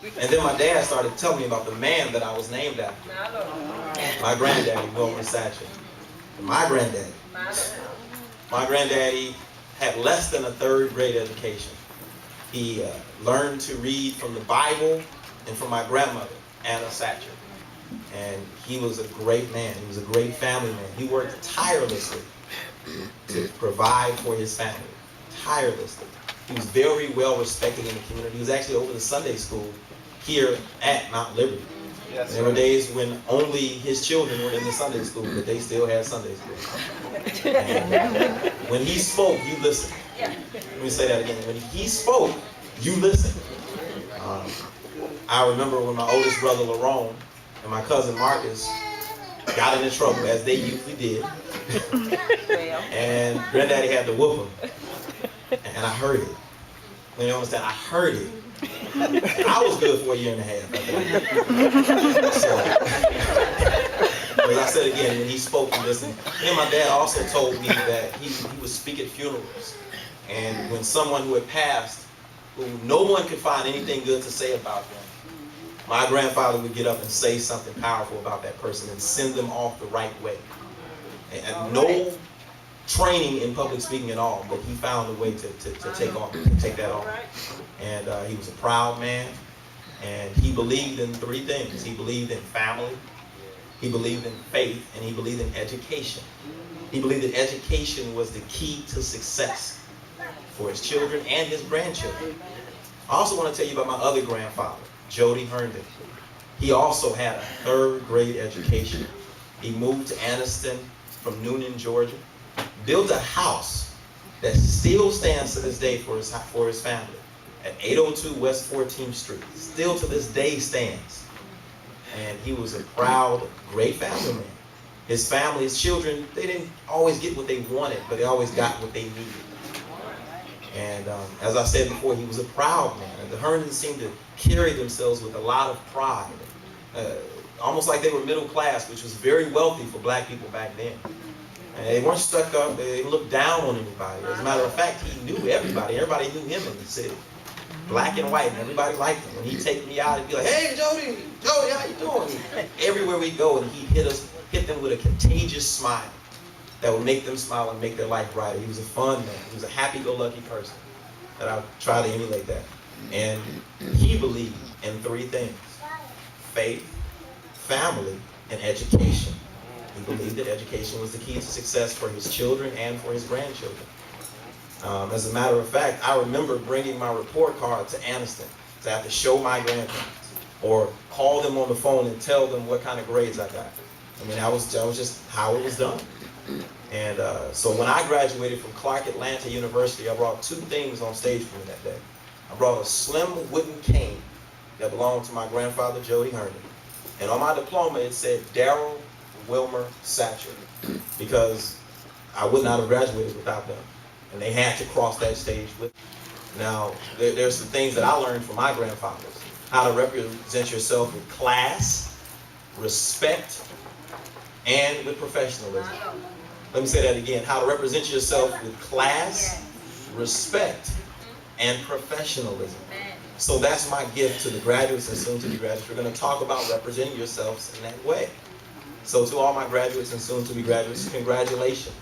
And then my dad started telling me about the man that I was named after. My granddaddy, Wilmer Satcher. My granddaddy. My granddaddy had less than a third grade education. He learned to read from the Bible and from my grandmother, Anna Satcher. And he was a great man. He was a great family man. He worked tirelessly to provide for his family. Tirelessly. He was very well respected in the community. He was actually over the Sunday school here at Mount Liberty. Yes, there were days when only his children were in the Sunday school, but they still had Sunday school. And when he spoke, you listened. Let me say that again. When he spoke, you listened. I remember when my oldest brother, Lerone, and my cousin, Marcus, got into trouble, as they usually did. And Granddaddy had to whoop them. And I heard it. You understand? I heard it. I was good for a year and a half. So, as I said again, when he spoke and listened, and my dad also told me that he would speak at funerals. And when someone who had passed, who no one could find anything good to say about them, my grandfather would get up and say something powerful about that person and send them off the right way. And no training in public speaking at all, but he found a way to take that on. And he was a proud man, and he believed in three things. He believed in family, he believed in faith, and he believed in education. He believed that education was the key to success for his children and his grandchildren. I also want to tell you about my other grandfather, Jody Herndon. He also had a third grade education. He moved to Annistion from Noonan, Georgia, built a house that still stands to this day for his family at 802 West 14th Street. Still to this day stands. And he was a proud, great family man. His family, his children, they didn't always get what they wanted, but they always got what they needed. And as I said before, he was a proud man. And the Herndons seemed to carry themselves with a lot of pride. Almost like they were middle class, which was very wealthy for black people back then. And they weren't stuck up, they didn't look down on anybody. As a matter of fact, he knew everybody. Everybody knew him in the city. Black and white, and everybody liked him. When he'd take me out, he'd be like, "Hey, Jody, how you doing?" Everywhere we go, and he'd hit them with a contagious smile that would make them smile and make their life brighter. He was a fun man. He was a happy-go-lucky person. That I try to emulate that. And he believed in three things: faith, family, and education. He believed that education was the key to success for his children and for his grandchildren. As a matter of fact, I remember bringing my report card to Annistion to have to show my grandparents or call them on the phone and tell them what kind of grades I got. I mean, that was just how it was done. And so when I graduated from Clark Atlanta University, I brought two things on stage for me that day. I brought a slim wooden cane that belonged to my grandfather, Jody Herndon. And on my diploma, it said Daryl Wilmer Satcher, because I would not have graduated without them. And they had to cross that stage with me. Now, there's some things that I learned from my grandfathers. How to represent yourself with class, respect, and with professionalism. Let me say that again. How to represent yourself with class, respect, and professionalism. So that's my gift to the graduates and soon-to-be graduates. We're going to talk about representing yourselves in that way. So to all my graduates and soon-to-be graduates, congratulations.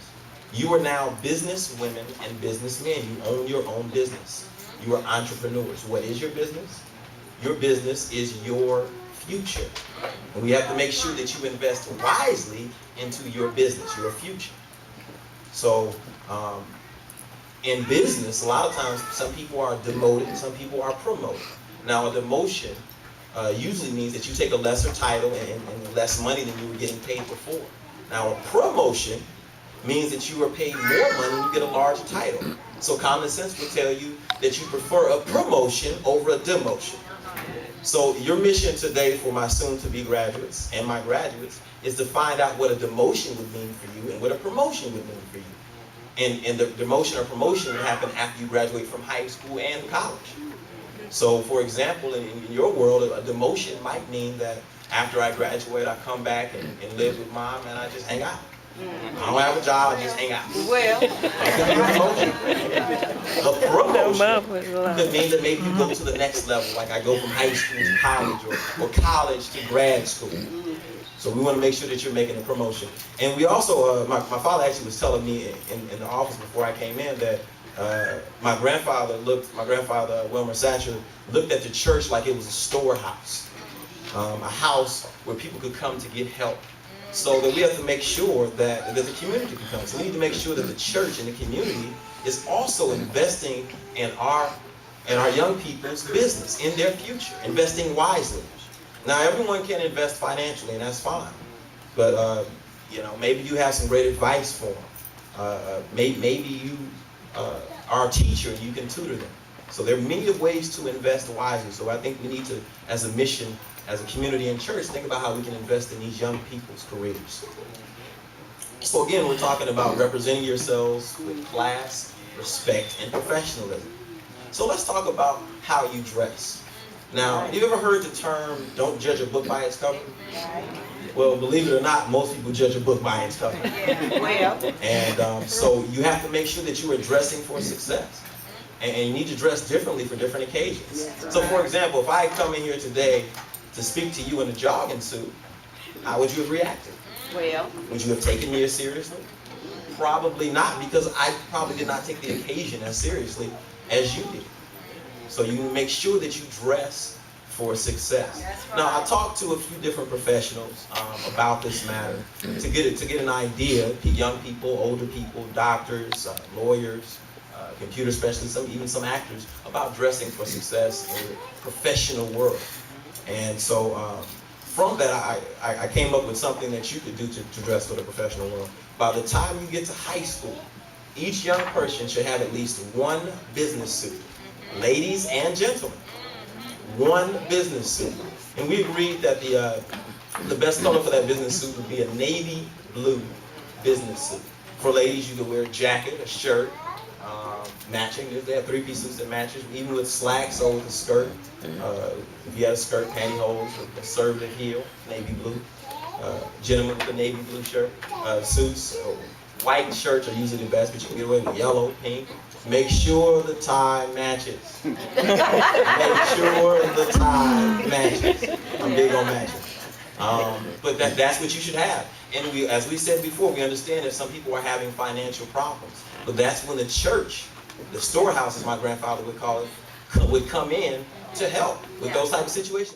You are now business women and businessmen. You own your own business. You are entrepreneurs. What is your business? Your business is your future. And we have to make sure that you invest wisely into your business, your future. So in business, a lot of times, some people are demoted, some people are promoted. Now, a demotion usually means that you take a lesser title and less money than you were getting paid before. Now, a promotion means that you are paid more money and you get a larger title. So common sense would tell you that you prefer a promotion over a demotion. So your mission today for my soon-to-be graduates and my graduates is to find out what a demotion would mean for you and what a promotion would mean for you. And the demotion or promotion would happen after you graduate from high school and college. So for example, in your world, a demotion might mean that after I graduate, I come back and live with mom and I just hang out. I don't have a job, I just hang out. Well, A promotion could mean that maybe you go to the next level, like I go from high school to college or college to grad school. So we want to make sure that you're making a promotion. And we also, my father actually was telling me in the office before I came in that my grandfather Wilmer Satcher, looked at the church like it was a storehouse, a house where people could come to get help. So that we have to make sure that the community can come. So we need to make sure that the church and the community is also investing in our young people's business, in their future, investing wisely. Now everyone can invest financially, and that's fine. But maybe you have some great advice for them. Maybe you are a teacher and you can tutor them. So there are many ways to invest wisely. So I think we need to, as a mission, as a community and church, think about how we can invest in these young people's careers. So again, we're talking about representing yourselves with class, respect, and professionalism. So let's talk about how you dress. Now, have you ever heard the term, don't judge a book by its cover? Well, believe it or not, most people judge a book by its cover. And so you have to make sure that you are dressing for success. And you need to dress differently for different occasions. So for example, if I come in here today to speak to you in a jogging suit, how would you have reacted? well, Would you have taken me as seriously? Probably not, because I probably did not take the occasion as seriously as you did. So you make sure that you dress for success. Right. Now, I talked to a few different professionals about this matter to get an idea. Young people, older people, doctors, lawyers, computer specialists, even some actors, about dressing for success in the professional world. And so from that, I came up with something that you could do to dress for the professional world. By the time you get to high school, each young person should have at least one business suit. Ladies and gentlemen, one business suit. And we agreed that the best color for that business suit would be a navy blue business suit. For ladies, you could wear a jacket, a shirt, matching. They have three-piece suits that matches, even with slacks or with a skirt. If you had a skirt, pantyhose, with a conservative heel, navy blue. Gentlemen with a navy blue shirt. Suits, white shirts are usually the best, but you can get away with yellow, pink. Make sure the tie matches. Make sure the tie matches. I'm big on matching. But that's what you should have. And we, as we said before, we understand that some people are having financial problems. But that's when the church, the storehouse as my grandfather would call it, would come in to help with those type of situations.